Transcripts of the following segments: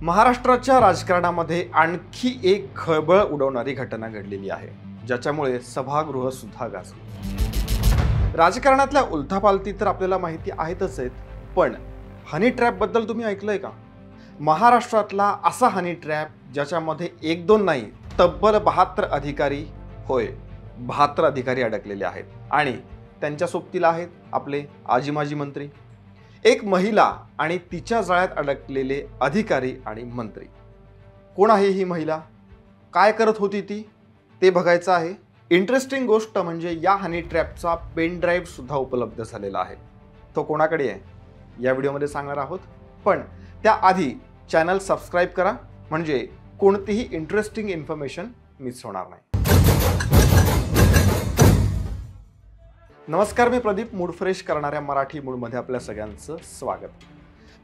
महाराष्ट्राच्या राजकारणामध्ये आणखी एक खळबळ उडवणारी घटना घडलेली आहे, ज्याच्यामुळे सभागृह सुद्धा गाजलं। राजकारणातल्या उलथापालथी तर आपल्याला माहिती आहेतच आहेत, पण हनी ट्रॅप बद्दल तुम्ही ऐकलंय का? महाराष्ट्रातला असा हनी ट्रॅप ज्याच्यामध्ये एक दोन नाही, तब्बल 72 अधिकारी, होय 72 अधिकारी अडकलेले आहेत आणि त्यांच्या सोबतीला आहेत आपले आजी माजी मंत्री, एक महिला आणि तिच्या जाळ्यात अडकलेले अधिकारी आणि मंत्री। कोण आहे ही महिला, काय करत होती ती, ते बघायचं आहे। इंटरेस्टिंग गोष्ट म्हणजे या हनी ट्रॅपचा पेन ड्राईव्ह सुद्धा उपलब्ध झालेला आहे। तो कोणाकडे आहे या व्हिडिओमध्ये सांगणार आहोत, पण त्याआधी चॅनल सबस्क्राईब करा म्हणजे कोणतीही इंटरेस्टिंग इन्फॉर्मेशन मिस होणार नाही। नमस्कार, मी प्रदीप। मूड फ्रेश करणाऱ्या मराठी मूडमध्ये आपल्या सगळ्यांचं स्वागत।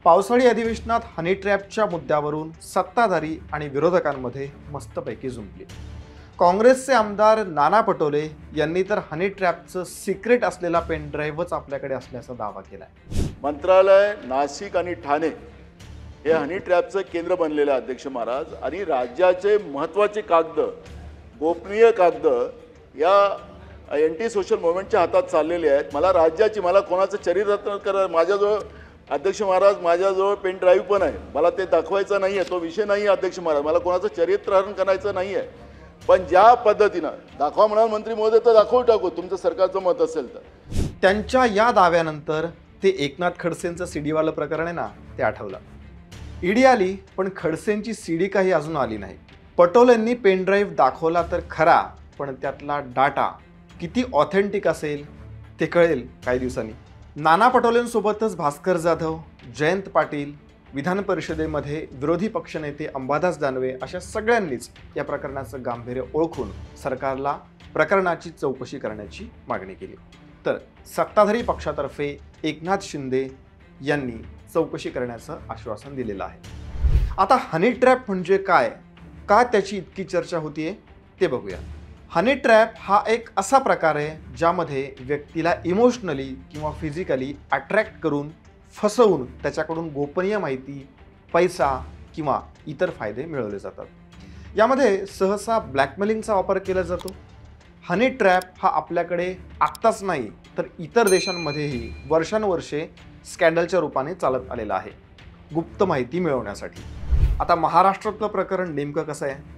पावसाळी अधिवेशनात हनी ट्रॅपच्या मुद्द्यावरून सत्ताधारी आणि विरोधकांमध्ये मस्तपैकी झुंपली। काँग्रेसचे आमदार नाना पटोले यांनी तर हनी ट्रॅपचं सिक्रेट असलेला पेन ड्राईव्हच आपल्याकडे असल्याचा दावा केलाय। मंत्रालय, नाशिक आणि ठाणे हे हनी ट्रॅपचं केंद्र बनलेले अध्यक्ष महाराज, आणि राज्याचे महत्त्वाचे कागद, गोपनीय कागद या एंटी सोशल मुवमेंटच्या हातात चाललेले आहेत। मला कोणाचं चरित्र करा, माझ्याजवळ अध्यक्ष महाराज माझ्याजवळ पेन ड्राईव्ह पण आहे, मला ते दाखवायचं नाही आहे, तो विषय नाही आहे अध्यक्ष महाराज, मला कोणाचं चरित्रहरण करायचं नाही आहे। पण ज्या पद्धतीनं दाखवा म्हणाल मंत्री महोदय तर दाखवू टाकू, तुमचं सरकारचं मत असेल तर। त्यांच्या या दाव्यानंतर ते एकनाथ खडसेंचं सीडीवालं प्रकरण आहे ना, ते आठवलं। ईडी आली, पण खडसेंची सीडी काही अजून आली नाही। पटोलेंनी पेन ड्राईव्ह दाखवला तर खरा, पण त्यातला डाटा किती ऑथेंटिक असेल ते कळेल काही दिवसांनी। नाना पटोलेंसोबतच भास्कर जाधव, जयंत पाटील, विधान परिषदेमध्ये विरोधी पक्षनेते अंबादास दानवे अशा सगळ्यांनीच या प्रकरणाचं गांभीर्य ओळखून सरकारला प्रकरणाची चौकशी करण्याची मागणी केली। तर सत्ताधारी पक्षातर्फे एकनाथ शिंदे यांनी चौकशी करण्याचं आश्वासन दिलेलं आहे। आता हनी ट्रॅप म्हणजे काय, का त्याची इतकी चर्चा होतीये ते बघूया। हनी ट्रॅप हा एक असा प्रकार आहे ज्यामध्ये व्यक्तीला इमोशनली किंवा फिजिकली अट्रॅक्ट करून फसवून त्याच्याकडून गोपनीय माहिती, पैसा किंवा इतर फायदे मिळवले जातात। यामध्ये सहसा ब्लॅकमेलिंगचा वापर केला जातो। हनी ट्रॅप हा आपल्याकडे आत्ताच नाही तर इतर देशांमध्येही वर्षानुवर्षे स्कॅन्डलच्या रूपाने चालत आलेला आहे, गुप्त माहिती मिळवण्यासाठी। आता महाराष्ट्रातलं प्रकरण नेमकं कसं आहे?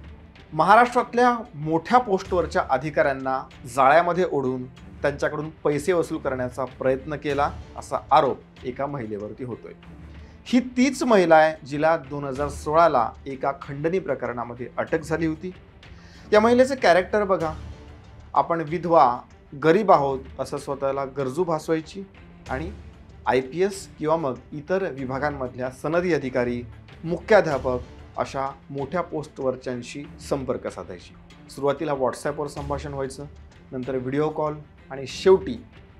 महाराष्ट्रातल्या मोठ्या पोस्टवरच्या अधिकाऱ्यांना जाळ्यामध्ये ओढून त्यांच्याकडून पैसे वसूल करण्याचा प्रयत्न केला असा आरोप एका महिलेवरती होतोय। ही तीच महिला आहे जिला 2016ला एका खंडणी प्रकरणामध्ये अटक झाली होती। या महिलेचं कॅरेक्टर बघा, आपण विधवा, गरीब आहोत असं स्वतःला गरजू भासवायची आणि IPS किंवा मग इतर विभागांमधल्या सनदी अधिकारी, मुख्याध्यापक अशा मोठ्या पोस्टवरच्यांशी संपर्क साधायची। सुरुवातीला व्हॉट्सॲपवर संभाषण व्हायचं, नंतर व्हिडिओ कॉल आणि शेवटी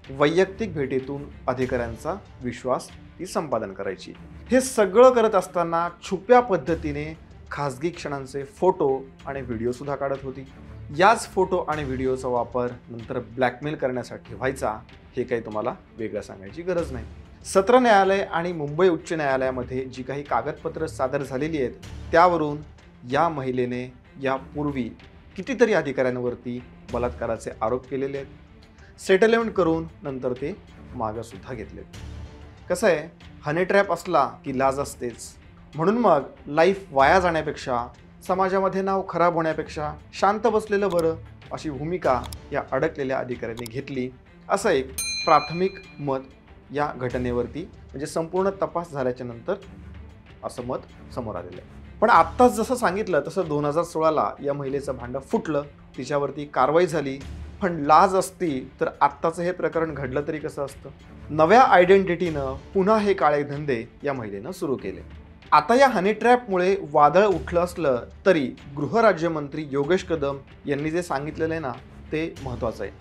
वैयक्तिक भेटीतून अधिकाऱ्यांचा विश्वास ती संपादन करायची। हे सगळं करत असताना छुप्या पद्धतीने खासगी क्षणांचे फोटो आणि व्हिडिओ सुद्धा काढत होती। याच फोटो आणि व्हिडिओचा वापर नंतर ब्लॅकमेल करण्यासाठी व्हायचा, हे काही तुम्हाला वेगळं सांगायची गरज नाही। सत्र न्यायालय आणि मुंबई उच्च न्यायालयामध्ये जी काही कागदपत्र सादर झालेली आहेत त्यावरून या महिलेने यापूर्वी कितीतरी अधिकाऱ्यांवरती बलात्काराचे आरोप केलेले आहेत। सेटलमेंट करून नंतर ते मागं सुद्धा घेतले। कसं आहे, हनी ट्रॅप असला की लाज असतेच, म्हणून मग लाईफ वाया जाण्यापेक्षा, समाजामध्ये नाव खराब होण्यापेक्षा शांत बसलेलं बरं अशी भूमिका या अडकलेल्या अधिकाऱ्यांनी घेतली, असं एक प्राथमिक मत या घटनेवरती म्हणजे संपूर्ण तपास झाल्याच्या नंतर असं मत समोर आलेलं आहे। पण आत्ताच जसं सांगितलं तसं 2016ला या महिलेचं भांडं फुटलं, तिच्यावरती कारवाई झाली। पण लाज असती तर आत्ताचं हे प्रकरण घडलं तरी कसं असतं? नव्या आयडेंटिटीनं पुन्हा हे काळे धंदे या महिलेनं सुरू केले। आता या हनी ट्रॅपमुळे वादळ उठलं असलं तरी गृहराज्यमंत्री योगेश कदम यांनी जे सांगितलेलं आहे ना, ते महत्त्वाचं आहे।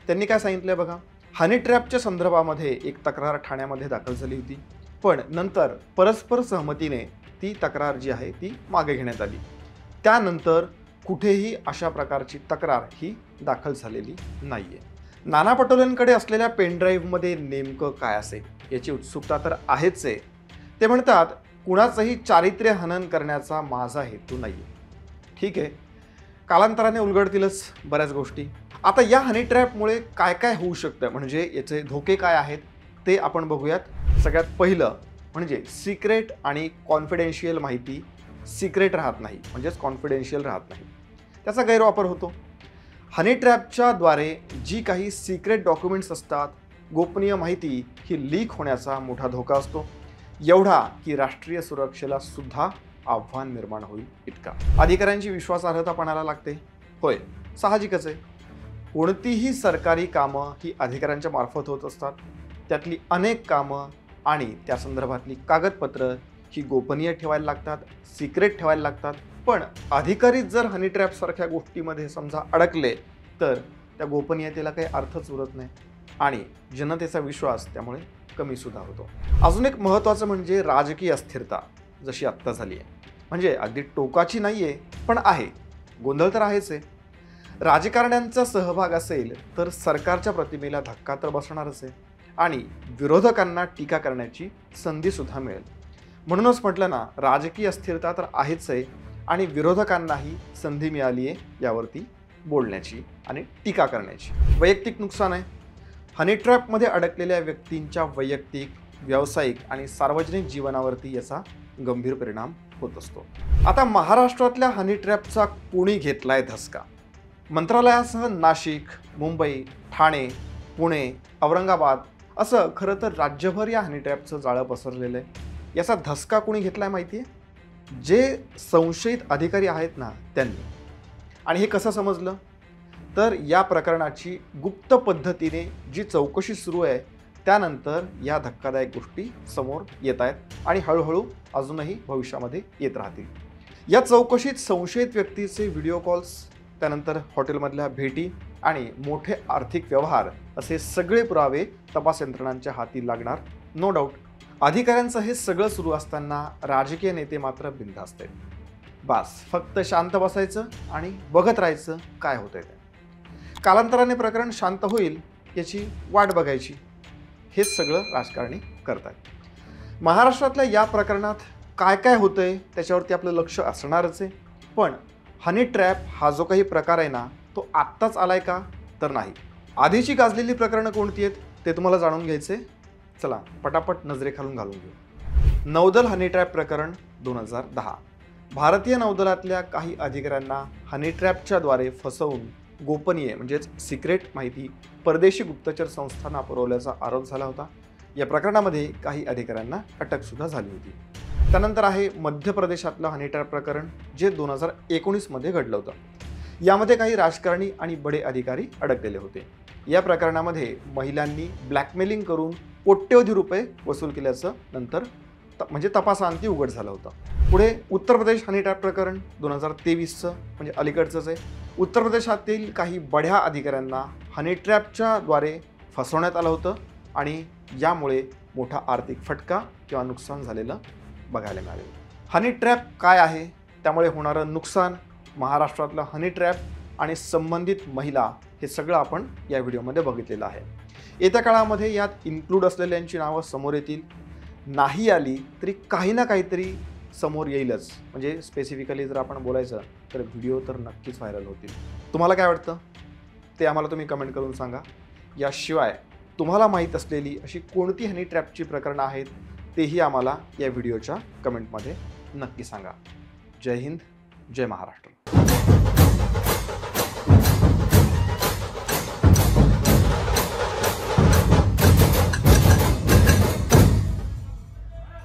त्यांनी काय सांगितलंय बघा, हनी ट्रॅपच्या संदर्भामध्ये एक तक्रार ठाण्यामध्ये दाखल झाली होती, पण नंतर परस्पर सहमतीने ती तक्रार जी आहे ती मागे घेण्यात आली। त्यानंतर कुठेही अशा प्रकारची तक्रार ही दाखल झालेली नाहीये। नाना पटोलेंकडे असलेल्या पेन ड्राईव्हमध्ये नेमकं काय असेल याची उत्सुकता तर आहेच आहे। ते म्हणतात कुणाचंही चारित्र्य हनन करण्याचा माझा हेतू नाही. ठीक आहे, कालांतराने उलगडतीलच बऱ्याच गोष्टी. आता या हनी ट्रॅपमुळे काय काय होऊ शकतं, म्हणजे याचे धोके काय आहेत ते आपण बघूयात. सगळ्यात पहिलं म्हणजे सिक्रेट आणि कॉन्फिडेन्शियल माहिती सिक्रेट राहत नाही, म्हणजेच कॉन्फिडेन्शियल राहत नाही, त्याचा गैरवापर होतो. हनी ट्रॅपच्या द्वारे जी काही सिक्रेट डॉक्युमेंट्स असतात, गोपनीय माहिती ही लीक होण्याचा मोठा धोका असतो, एवढा की राष्ट्रीय सुरक्षेला सुद्धा आव्हान निर्माण होईल इतका. अधिकाऱ्यांची विश्वासार्हता पणाला लागते. होय, साहजिकच आहे. कोणतीही सरकारी कामं ही अधिकाऱ्यांच्या मार्फत होत असतात. त्यातली अनेक कामं आणि त्या संदर्भातली कागदपत्र ही गोपनीय ठेवायला लागतात, सिक्रेट ठेवायला लागतात. पण अधिकारी जर हनी ट्रॅप सारख्या गोष्टीमध्ये समजा अडकले तर त्या गोपनीयतेला काही अर्थच उरत नाही आणि जनतेचा विश्वास त्यामुळे कमी सुद्धा होतो. अजून एक महत्त्वाचं म्हणजे राजकीय अस्थिरता, जशी आत्ता झाली आहे. म्हणजे अगदी टोकाची नाही आहे, पण आहे. गोंधळ तर आहेच आहे. राजकारण्यांचा सहभाग असेल तर सरकारच्या प्रतिमेला धक्का तर बसणारच आहे आणि विरोधकांना टीका करण्याची संधीसुद्धा मिळेल. म्हणूनच म्हटलं ना, राजकीय अस्थिरता तर आहेच आहे आणि विरोधकांनाही संधी मिळाली आहे यावरती बोलण्याची आणि टीका करण्याची. वैयक्तिक नुकसान आहे. हनी ट्रॅपमध्ये अडकलेल्या व्यक्तींच्या वैयक्तिक, व्यावसायिक आणि सार्वजनिक जीवनावरती याचा गंभीर परिणाम होत असतो. आता महाराष्ट्रातल्या हनी ट्रॅपचा कोणी घेतलाय धसका? मंत्रालयासह नाशिक, मुंबई, ठाणे, पुणे, औरंगाबाद असं खरं तर राज्यभर या हनी ट्रॅपचं जाळं पसरलेलं आहे. याचा धसका कोणी घेतलाय माहिती आहे? जे संशयित अधिकारी आहेत ना त्यांनी. आणि हे कसं समजलं तर या प्रकरणाची गुप्त पद्धतीने जी चौकशी सुरू आहे त्यानंतर या धक्कादायक गोष्टी समोर येत आहेत आणि हळूहळू अजूनही भविष्यामध्ये येत राहतील. या चौकशीत संशयित व्यक्तीचे व्हिडिओ कॉल्स, त्यानंतर हॉटेलमधल्या भेटी आणि मोठे आर्थिक व्यवहार असे सगळे पुरावे तपास यंत्रणांच्या हाती लागणार, नो डाऊट. अधिकाऱ्यांचं हे सगळं सुरू असताना राजकीय नेते मात्र बिनधास्त आहेत. बास, फक्त शांत बसायचं आणि बघत राहायचं काय होतंय ते. कालांतराने प्रकरण शांत होईल याची वाट बघायची. हेच सगळं राजकारणी करतात. महाराष्ट्रातल्या या प्रकरणात काय काय होतंय त्याच्यावरती आपलं लक्ष असणारच आहे. पण हनी ट्रॅप हा जो काही प्रकार आहे ना तो आत्ताच आलाय का? तर नाही. आधीची गाजलेली प्रकरणं कोणती आहेत ते तुम्हाला जाणून घ्यायचे. चला पटापट नजरेखालून घालून घेऊ. नौदल हनी ट्रॅप प्रकरण 2010. भारतीय नौदलातल्या काही अधिकाऱ्यांना हनी ट्रॅपच्या द्वारे फसवून गोपनीय म्हणजेच सिक्रेट माहिती परदेशी गुप्तचर संस्थांना पुरवल्याचा आरोप झाला होता. या प्रकरणामध्ये काही अधिकाऱ्यांना अटकसुद्धा झाली होती. त्यानंतर आहे मध्य प्रदेशातलं हनी ट्रॅप प्रकरण, जे 2019 मध्ये घडलं होतं. यामध्ये काही राजकारणी आणि बडे अधिकारी अडकलेले होते. या प्रकरणामध्ये महिलांनी ब्लॅकमेलिंग करून कोट्यवधी रुपये वसूल केल्याचं नंतर म्हणजे तपासांती उघड झालं होतं. पुढे उत्तर प्रदेश हनी ट्रॅप प्रकरण 2023चं, म्हणजे अलीकडचंच आहे. उत्तर प्रदेशातील काही बड्या अधिकाऱ्यांना हनी ट्रॅपच्या द्वारे फसवण्यात आलं होतं आणि यामुळे मोठा आर्थिक फटका किंवा नुकसान झालेलं बघायला मिळालं. हनी ट्रॅप काय आहे, त्यामुळे होणारं नुकसान, महाराष्ट्रातलं हनी ट्रॅप आणि संबंधित महिला, हे सगळं आपण या व्हिडिओमध्ये बघितलेलं आहे. येत्या काळामध्ये यात इन्क्लूड असलेल्यांची नावं समोर येतील. नाही आली तरी काही ना काहीतरी समोर येईलच. म्हणजे स्पेसिफिकली जर आपण बोलायचं तर व्हिडिओ तर नक्कीच व्हायरल होतील. तुम्हाला काय वाटतं ते आम्हाला तुम्ही कमेंट करून सांगा. याशिवाय तुम्हाला माहीत असलेली अशी कोणती हनी ट्रॅपची प्रकरणं आहेत तेही आम्हाला या व्हिडिओच्या कमेंटमध्ये नक्की सांगा. जय हिंद, जय महाराष्ट्र.